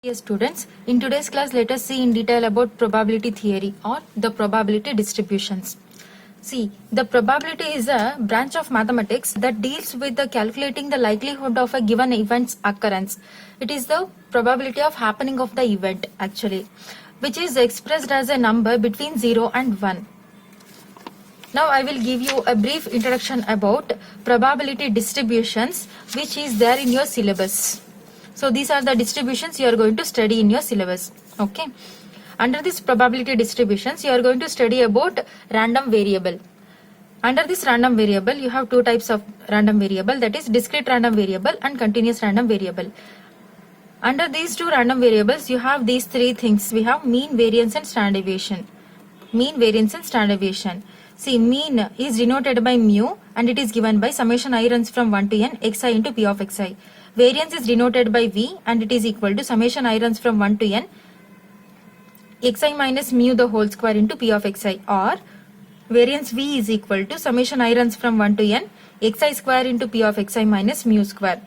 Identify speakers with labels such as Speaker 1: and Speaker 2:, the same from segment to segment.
Speaker 1: Dear students, in today's class, let us see in detail about probability theory or the probability distributions. See, the probability is a branch of mathematics that deals with the calculating the likelihood of a given event's occurrence. It is the probability of happening of the event actually, which is expressed as a number between 0 and 1. Now I will give you a brief introduction about probability distributions which is there in your syllabus. So these are the distributions you are going to study in your syllabus. Okay. Under this probability distributions, you are going to study about random variable. Under this random variable, you have two types of random variable, that is discrete random variable and continuous random variable. Under these two random variables, you have these three things. We have mean, variance and standard deviation. Mean, variance and standard deviation. See, mean is denoted by mu and it is given by summation I runs from 1 to n xi into p of xi. Variance is denoted by v and it is equal to summation I runs from 1 to n xi minus mu the whole square into p of xi, or variance v is equal to summation I runs from 1 to n xi square into p of xi minus mu square.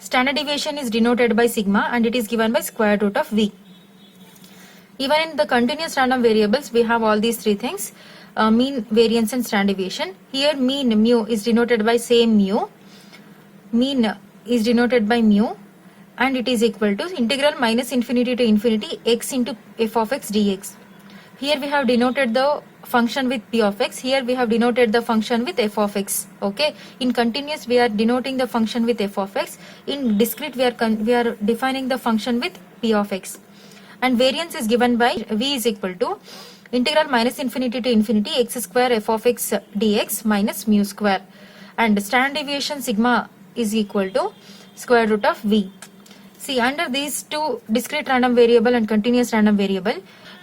Speaker 1: Standard deviation is denoted by sigma and it is given by square root of v. Even in the continuous random variables, we have all these three things. Mean, variance and standard deviation. Here mean mu is denoted by same mu. Mean is denoted by mu and it is equal to integral minus infinity to infinity x into f of x dx. Here we have denoted the function with p of x. Here we have denoted the function with f of x. Okay. In continuous we are denoting the function with f of x. In discrete we are defining the function with p of x. And variance is given by v is equal to integral minus infinity to infinity x square f of x dx minus mu square. And standard deviation sigma is equal to square root of v. See, under these two discrete random variable and continuous random variable,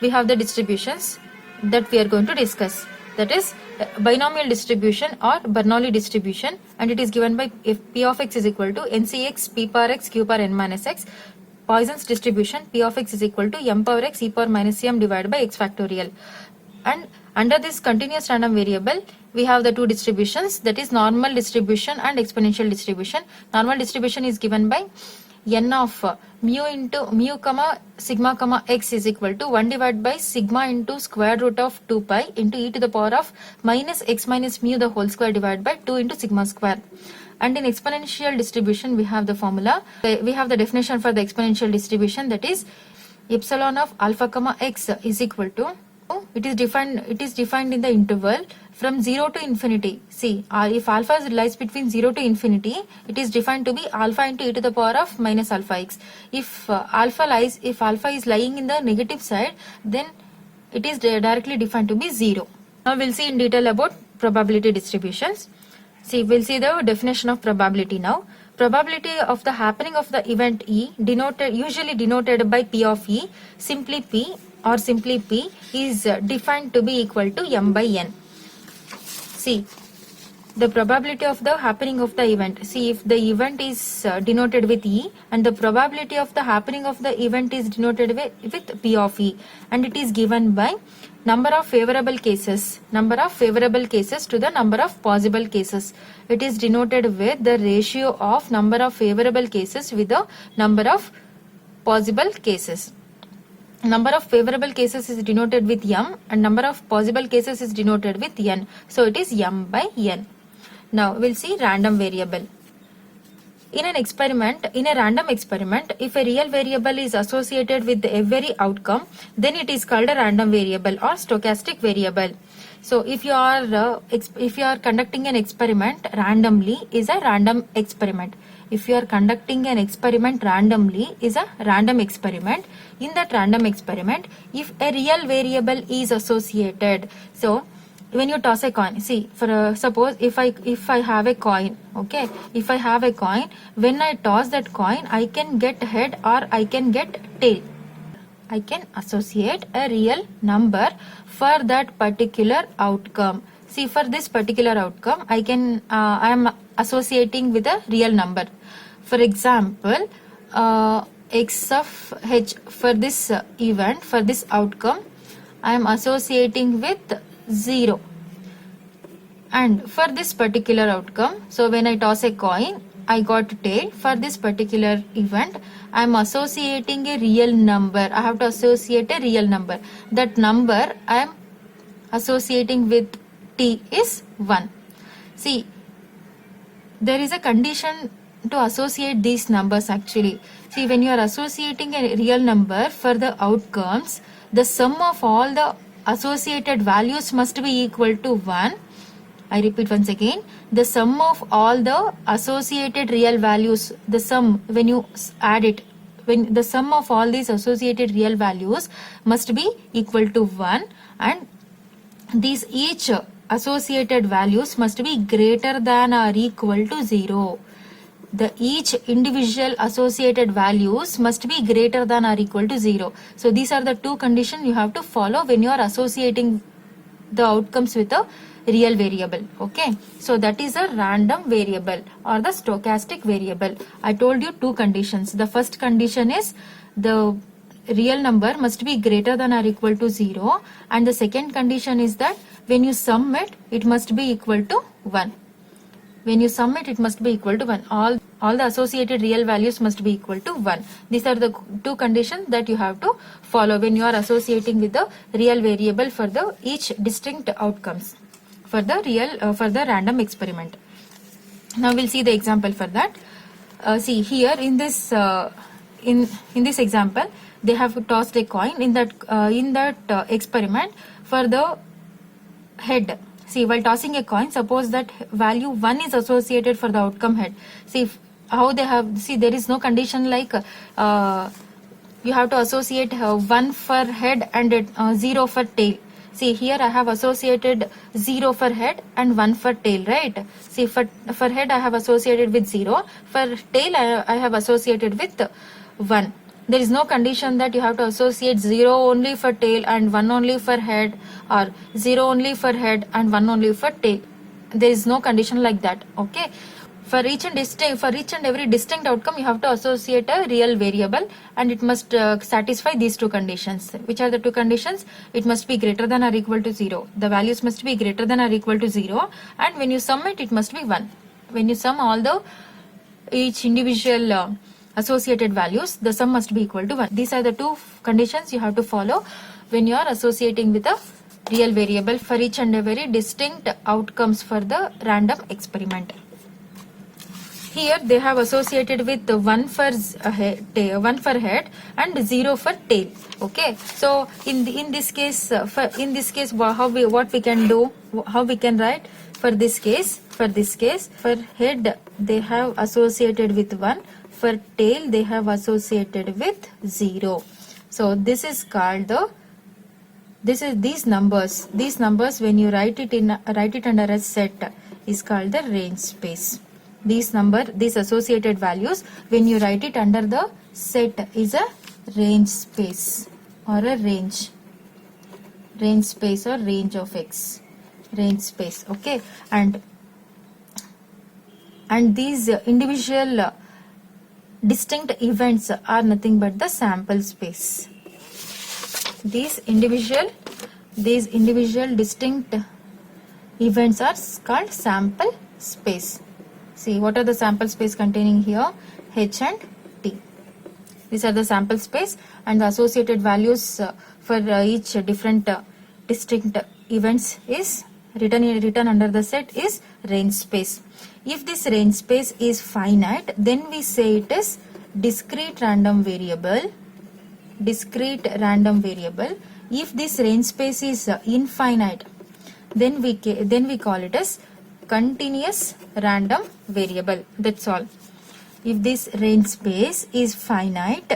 Speaker 1: we have the distributions that we are going to discuss. That is binomial distribution or Bernoulli distribution, and it is given by if p of x is equal to ncx p power x q power n minus x. Poisson's distribution, p of x is equal to m power x e power minus m divided by x factorial. And under this continuous random variable, we have the two distributions, that is normal distribution and exponential distribution. Normal distribution is given by n of mu into mu comma sigma comma x is equal to 1 divided by sigma into square root of 2 pi into e to the power of minus x minus mu the whole square divided by 2 into sigma square. And in exponential distribution, we have the formula. We have the definition for the exponential distribution, that is epsilon of alpha comma x is equal to, it is defined in the interval from 0 to infinity. See, if alpha lies between 0 to infinity, it is defined to be alpha into e to the power of minus alpha x. If alpha is lying in the negative side, then it is directly defined to be 0. Now we'll see in detail about probability distributions. See, we'll see the definition of probability now. Probability of the happening of the event E, usually denoted by P of E, simply P, is defined to be equal to m by n. See, the probability of the happening of the event. See, if the event is denoted with E and the probability of the happening of the event is denoted with P of E, and it is given by number of favorable cases to the number of possible cases. It is denoted with the ratio of number of favorable cases with the number of possible cases. Number of favorable cases is denoted with m and number of possible cases is denoted with n. So it is m by n. Now we'll see random variable. In a random experiment, if a real variable is associated with every outcome, then it is called a random variable or stochastic variable. So if you are conducting an experiment randomly, is a random experiment. If you are conducting an experiment randomly, is a random experiment. In that random experiment, if a real variable is associated, so when you toss a coin, see, for suppose if I have a coin, okay, if I have a coin, when I toss that coin, I can get head or I can get tail. I can associate a real number for that particular outcome. See, for this particular outcome, I am associating with a real number. For example, x of h for this event, for this outcome, I am associating with 0. And for this particular outcome, so when I toss a coin, I got tail. For this particular event, I am associating a real number. I have to associate a real number. That number I am associating with t is 1. See, there is a condition to associate these numbers actually. See, when you are associating a real number for the outcomes, the sum of all the associated values must be equal to 1. I repeat once again, the sum of all the associated real values, the sum when you add it, when the sum of all these associated real values must be equal to 1, and these each associated values must be greater than or equal to 0. The each individual associated values must be greater than or equal to 0. So these are the two conditions you have to follow when you are associating the outcomes with a real variable. Okay, so that is a random variable or the stochastic variable. I told you two conditions. The first condition is the real number must be greater than or equal to 0, and the second condition is that when you sum it, it must be equal to 1. When you sum it, it must be equal to 1. All the associated real values must be equal to 1. These are the two conditions that you have to follow when you are associating with the real variable for the each distinct outcomes for the real for the random experiment. Now we'll see the example for that. See here in this in this example, they have tossed a coin in that experiment for the head. See, while tossing a coin, suppose that value 1 is associated for the outcome head. See how they have, see there is no condition like you have to associate 1 for head and 0 for tail. See here I have associated 0 for head and 1 for tail, right? See for head I have associated with 0, for tail I have associated with 1. There is no condition that you have to associate 0 only for tail and 1 only for head, or 0 only for head and 1 only for tail. There is no condition like that. Okay, for each and every distinct outcome you have to associate a real variable, and it must satisfy these two conditions. Which are the two conditions? It must be greater than or equal to 0. The values must be greater than or equal to 0, and when you sum it, it must be 1. When you sum all the each individual associated values, the sum must be equal to 1. These are the two conditions you have to follow when you are associating with a real variable for each and every distinct outcomes for the random experiment. Here they have associated with 1 for head and 0 for tail. Okay, so in this case, what we can do, how we can write for this case? For head they have associated with 1. For tail they have associated with 0. So this is called these numbers when you write it under a set is called the range space. These associated values, when you write it under the set, is a range space or a range space or range of x, range space. Okay, and these individual distinct events are nothing but the sample space. These individual distinct events are called sample space. See, what are the sample space containing here? H and T. These are the sample space, and the associated values for each different distinct events is written under the set is range space. If this range space is finite, then we say it is discrete random variable. If this range space is infinite, then we call it as continuous random variable. That's all. If this range space is finite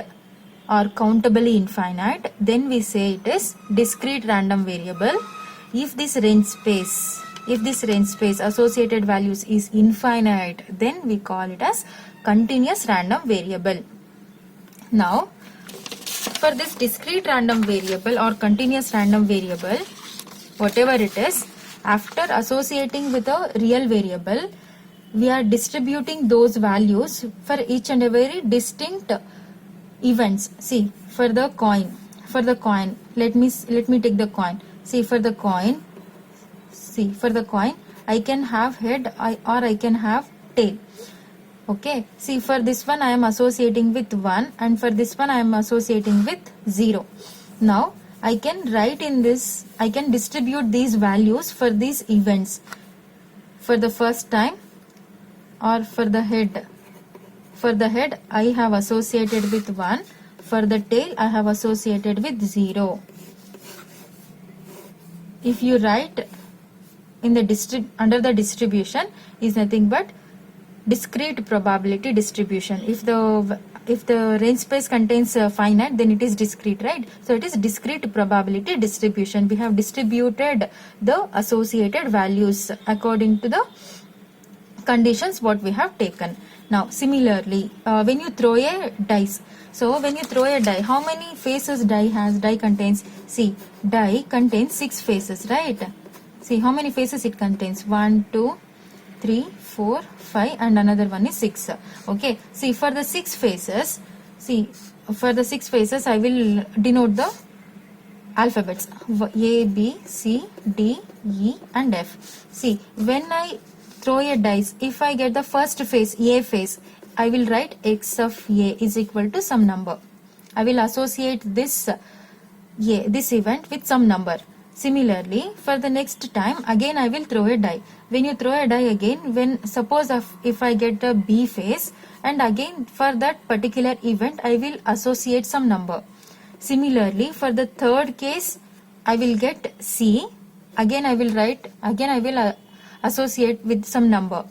Speaker 1: or countably infinite, then we say it is discrete random variable. If this range space associated values is infinite, then we call it as continuous random variable. Now, for this discrete random variable or continuous random variable, whatever it is, after associating with a real variable, we are distributing those values for each and every distinct events. See, for the coin, let me take the coin. See, for the coin, I can have head or I can have tail. Okay, see for this one I am associating with 1 and for this one I am associating with 0. Now I can write in this, I can distribute these values for these events. For the first time or for the head. For the head I have associated with 1. For the tail I have associated with 0. If you write in the under the distribution is nothing but discrete probability distribution. If the range space contains finite, then it is discrete, right? So it is discrete probability distribution. We have distributed the associated values according to the conditions what we have taken. Now similarly, when you throw a dice, so when you throw a die, how many faces die has? Die contains, see, die contains 6 faces, right? See how many faces it contains. 1, 2, 3, 4, 5 and another one is 6. Okay, see for the 6 faces, see for the 6 faces I will denote the alphabets A, B, C, D, E and F. See when I throw a dice, if I get the first face, A face, I will write x of A is equal to some number. I will associate this this event with some number. Similarly, for the next time again I will throw a die. When you throw a die again, when suppose if I get a B face, and again for that particular event I will associate some number. Similarly, for the third case I will get C. Again I will associate with some number.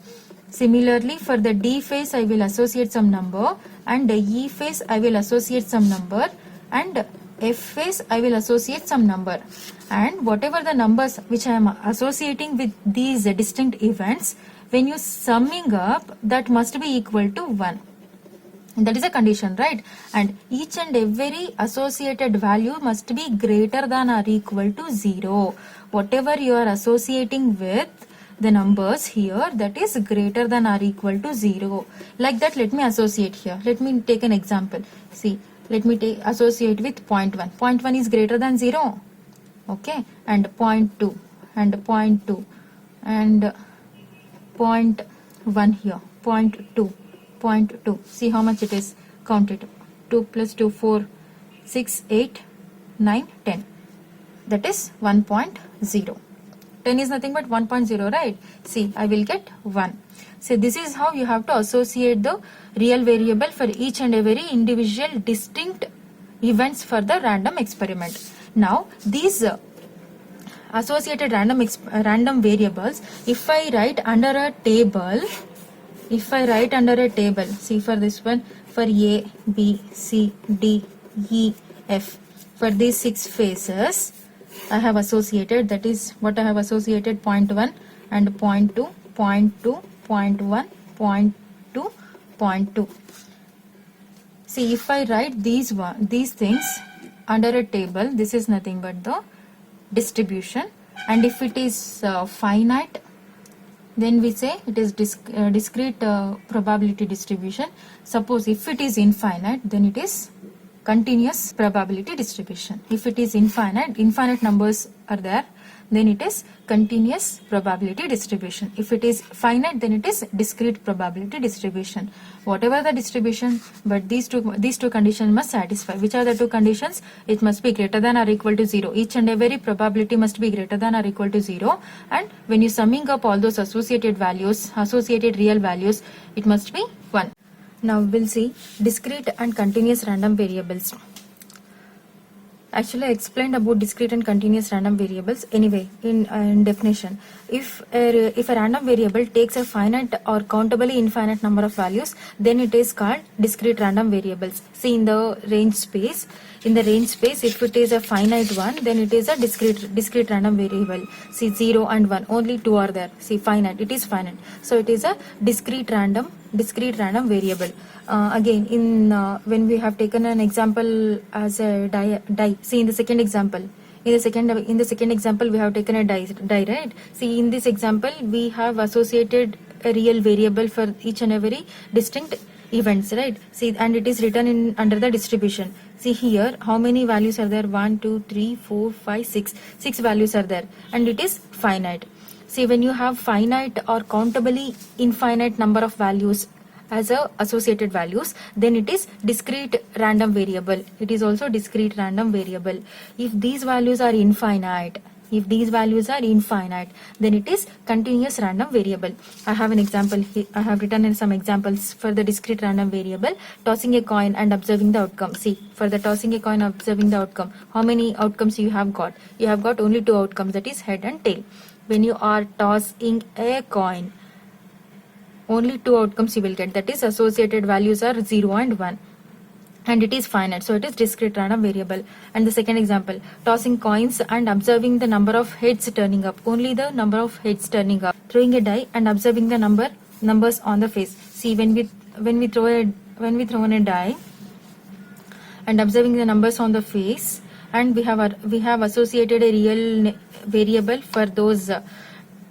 Speaker 1: Similarly, for the D face I will associate some number, and the E face I will associate some number, and F face I will associate some number. And whatever the numbers which I am associating with these distinct events, when you summing up, that must be equal to 1. That is a condition, right? And each and every associated value must be greater than or equal to 0. Whatever you are associating with the numbers here, that is greater than or equal to 0. Like that, let me associate here. Let me take an example. See, let me associate with 0.1. 0.1 is greater than 0. Okay, and 0.2 and 0.2 and 0.1 here, 0.2, 0.2. See how much it is. Count it. 2 plus 2, 4, 6, 8, 9, 10. That is 1.0. 10 is nothing but 1.0, right? See, I will get 1. So this is how you have to associate the real variable for each and every individual distinct events for the random experiment. Now these associated random variables, if I write under a table, see for this one, for A, B, C, D, E, F, for these 6 phases I have associated, that is what I have associated, 0.1 and 0.2, 0.2, 0.1, 0.2, 0.2. See, if I write these things under a table, this is nothing but the distribution, and if it is finite, then we say it is discrete probability distribution. Suppose if it is infinite, then it is continuous probability distribution. If it is infinite numbers are there, then it is continuous probability distribution. If it is finite, then it is discrete probability distribution. Whatever the distribution, but these two conditions must satisfy. Which are the 2 conditions? It must be greater than or equal to 0. Each and every probability must be greater than or equal to 0. And when you summing up all those associated values, associated real values, it must be 1. Now we'll see discrete and continuous random variables. Actually, I explained about discrete and continuous random variables. Anyway, in definition, if a random variable takes a finite or countably infinite number of values, then it is called discrete random variables. See, in the range space, if it is a finite one, then it is a discrete random variable. See, 0 and 1, only 2 are there. See, finite, it is finite. So it is a discrete random variable. Again, when we have taken an example as a die, see in the second example, we have taken a die, right? See, in this example we have associated a real variable for each and every distinct events, right? See, and it is written under the distribution. See here, how many values are there? 1, 2, 3, 4, 5, 6. 6 values are there, and it is finite. See, when you have finite or countably infinite number of values as a associated values, then it is discrete random variable. It is also discrete random variable. If these values are infinite, then it is continuous random variable. I have an example here. I have written in some examples for the discrete random variable. Tossing a coin and observing the outcome. See, for the tossing a coin, observing the outcome, how many outcomes you have got? You have got only two outcomes, that is head and tail. When you are tossing a coin, only two outcomes you will get, that is associated values are 0 and 1, and it is finite, so it is discrete random variable. And the second example, tossing coins and observing the number of heads turning up, only the number of heads turning up. Throwing a die and observing the numbers on the face. See, when we throw in a die and observing the numbers on the face, and we have associated a real variable for those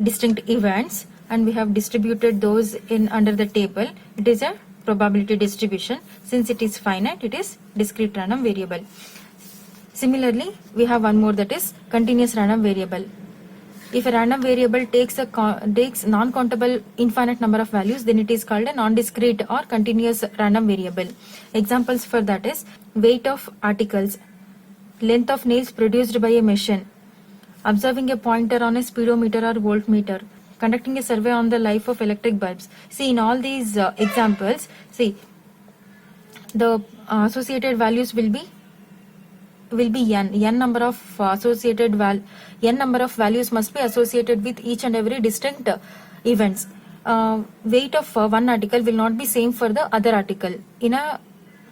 Speaker 1: distinct events, and we have distributed those in under the table. It is a probability distribution. Since it is finite, it is discrete random variable. Similarly, we have one more, that is continuous random variable. If a random variable takes non-countable infinite number of values, then it is called a non-discrete or continuous random variable. Examples for that is weight of articles, length of nails produced by a machine, observing a pointer on a speedometer or voltmeter, conducting a survey on the life of electric bulbs. See, in all these examples, see, the associated values will be n number of n number of values must be associated with each and every distinct events. Weight of one article will not be same for the other article in a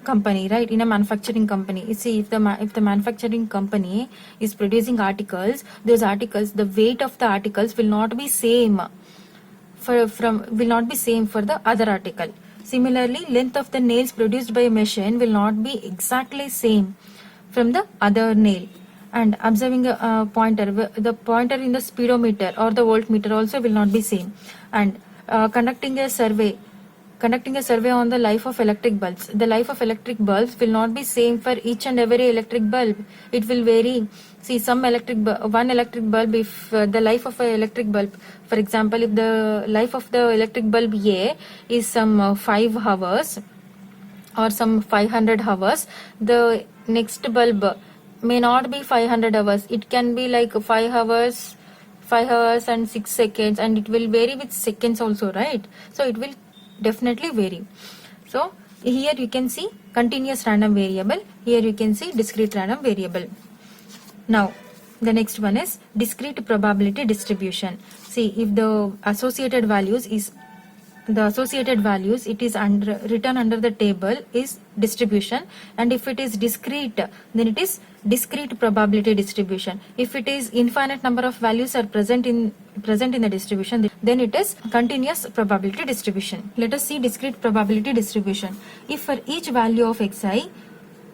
Speaker 1: company, right? In a manufacturing company, you see, if the manufacturing company is producing articles, those articles, the weight of the articles will not be same for the other article. Similarly, length of the nails produced by a machine will not be exactly same from the other nail. And observing a pointer, the pointer in the speedometer or the voltmeter also will not be same. And conducting a survey on the life of electric bulbs. The life of electric bulbs will not be same for each and every electric bulb. It will vary. See, one electric bulb, if the life of an electric bulb, for example, if the life of the electric bulb A is some 5 hours or some 500 hours, the next bulb may not be 500 hours. It can be like 5 hours and 6 seconds, and it will vary with seconds also, right? So it will definitely vary. So here you can see continuous random variable, here you can see discrete random variable. Now the next one is discrete probability distribution. See, if the associated values it is written under the table is distribution, and if it is discrete, then it is discrete probability distribution. If it is infinite number of values are present in the distribution, then it is continuous probability distribution. Let us see discrete probability distribution. If for each value of xi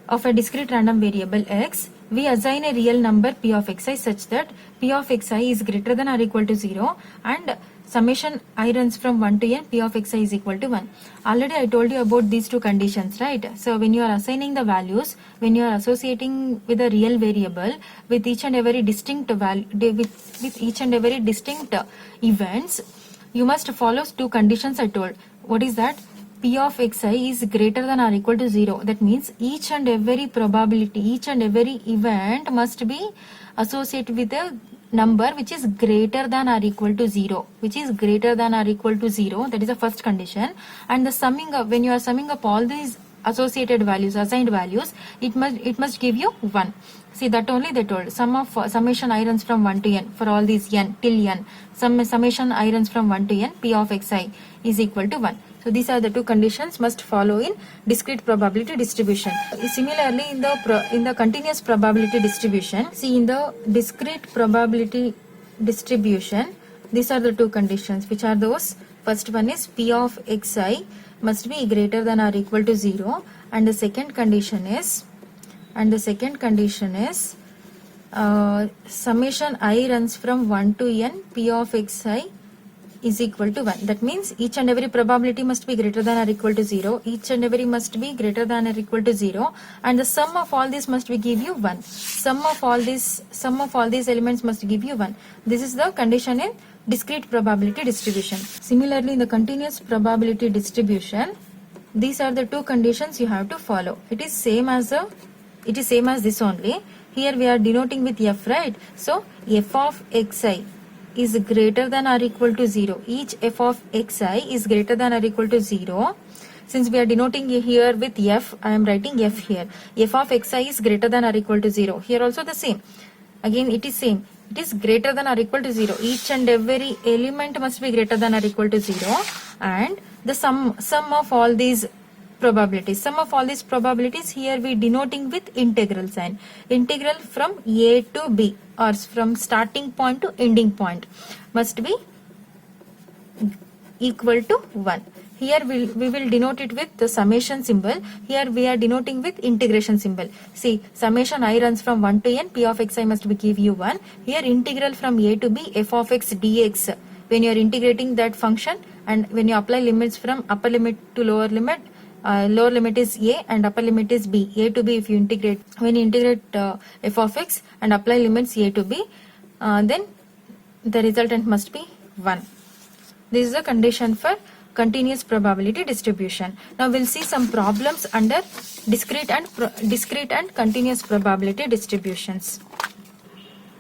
Speaker 1: of a discrete random variable x, we assign a real number p of xi such that p of xi is greater than or equal to 0, and summation I runs from 1 to n, p of xi is equal to 1. Already I told you about these two conditions, right? So when you are assigning the values, when you are associating with a real variable with each and every distinct value, with each and every distinct events, you must follow two conditions I told. What is that? P of xi is greater than or equal to 0. That means each and every probability, each and every event must be associated with a number which is greater than or equal to 0, that is the first condition. And the summing up, when you are summing up all these associated values, assigned values, it must give you 1. See, that only they told. Summation I runs from 1 to n for all these n till n. Summation I runs from 1 to n, p of xi is equal to 1. So these are the two conditions must follow in discrete probability distribution. Similarly, in the continuous probability distribution, see, in the discrete probability distribution, these are the two conditions. Which are those? First one is p of xi must be greater than or equal to 0, and the second condition is summation I runs from 1 to n, p of xi is equal to 1. That means each and every probability must be greater than or equal to 0. Each and every must be greater than or equal to 0, and the sum of all this must be give you 1. Sum of all these elements must give you 1. This is the condition in discrete probability distribution. Similarly, in the continuous probability distribution, these are the two conditions you have to follow. It is same as this only. Here we are denoting with f, right? So f of xi is greater than or equal to 0. Each f of xi is greater than or equal to 0. Since we are denoting here with f, I am writing f here. F of xi is greater than or equal to 0. Here also the same. Again it is same. It is greater than or equal to 0. Each and every element must be greater than or equal to 0. And the sum of all these probabilities. Sum of all these probabilities, here we denoting with integral sign. Integral from a to b, or from starting point to ending point, must be equal to 1. Here we will denote it with the summation symbol. Here we are denoting with integration symbol. See, summation I runs from 1 to n, p of xi must be give you 1. Here integral from a to b, f of x dx. When you are integrating that function, and when you apply limits from upper limit to lower limit is a and upper limit is b. A to b, if you integrate, when you integrate f of x and apply limits a to b, then the resultant must be 1. This is the condition for continuous probability distribution. Now we'll see some problems under discrete and continuous probability distributions.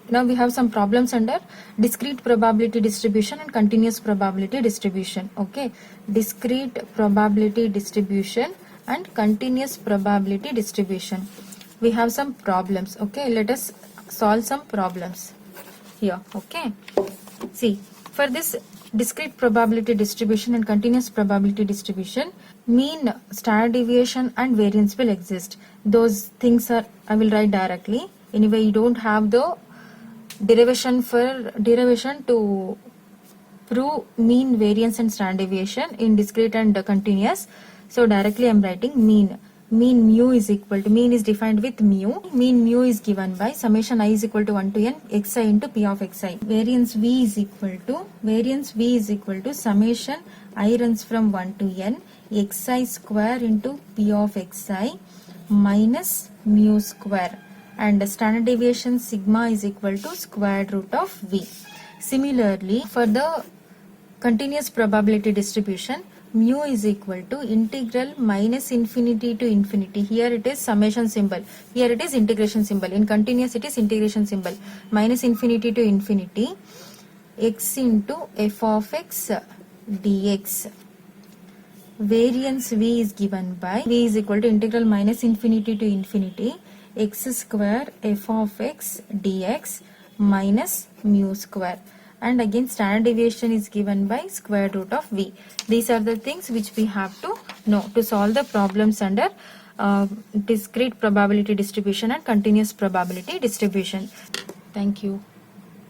Speaker 1: Now we have some problems under discrete probability distribution and continuous probability distribution. Okay, discrete probability distribution and continuous probability distribution. We have some problems. Okay, let us solve some problems here. Okay, see, for this discrete probability distribution and continuous probability distribution, mean, standard deviation and variance will exist. Those things are, I will write directly. Anyway, you don't have the derivation to prove mean, variance and standard deviation in discrete and continuous. So directly I am writing mean. Mean mu is equal to, mean is defined with mu. Mean mu is given by summation I is equal to 1 to n xi into p of xi. Variance v is equal to summation I runs from 1 to n xi square into p of xi minus mu square. And standard deviation sigma is equal to square root of v. Similarly, for the continuous probability distribution, mu is equal to integral minus infinity to infinity. Here it is summation symbol. Here it is integration symbol. In continuous it is integration symbol. Minus infinity to infinity x into f of x dx. Variance v is given by, v is equal to integral minus infinity to infinity x square f of x dx minus mu square. And again standard deviation is given by square root of v. These are the things which we have to know to solve the problems under discrete probability distribution and continuous probability distribution. Thank you.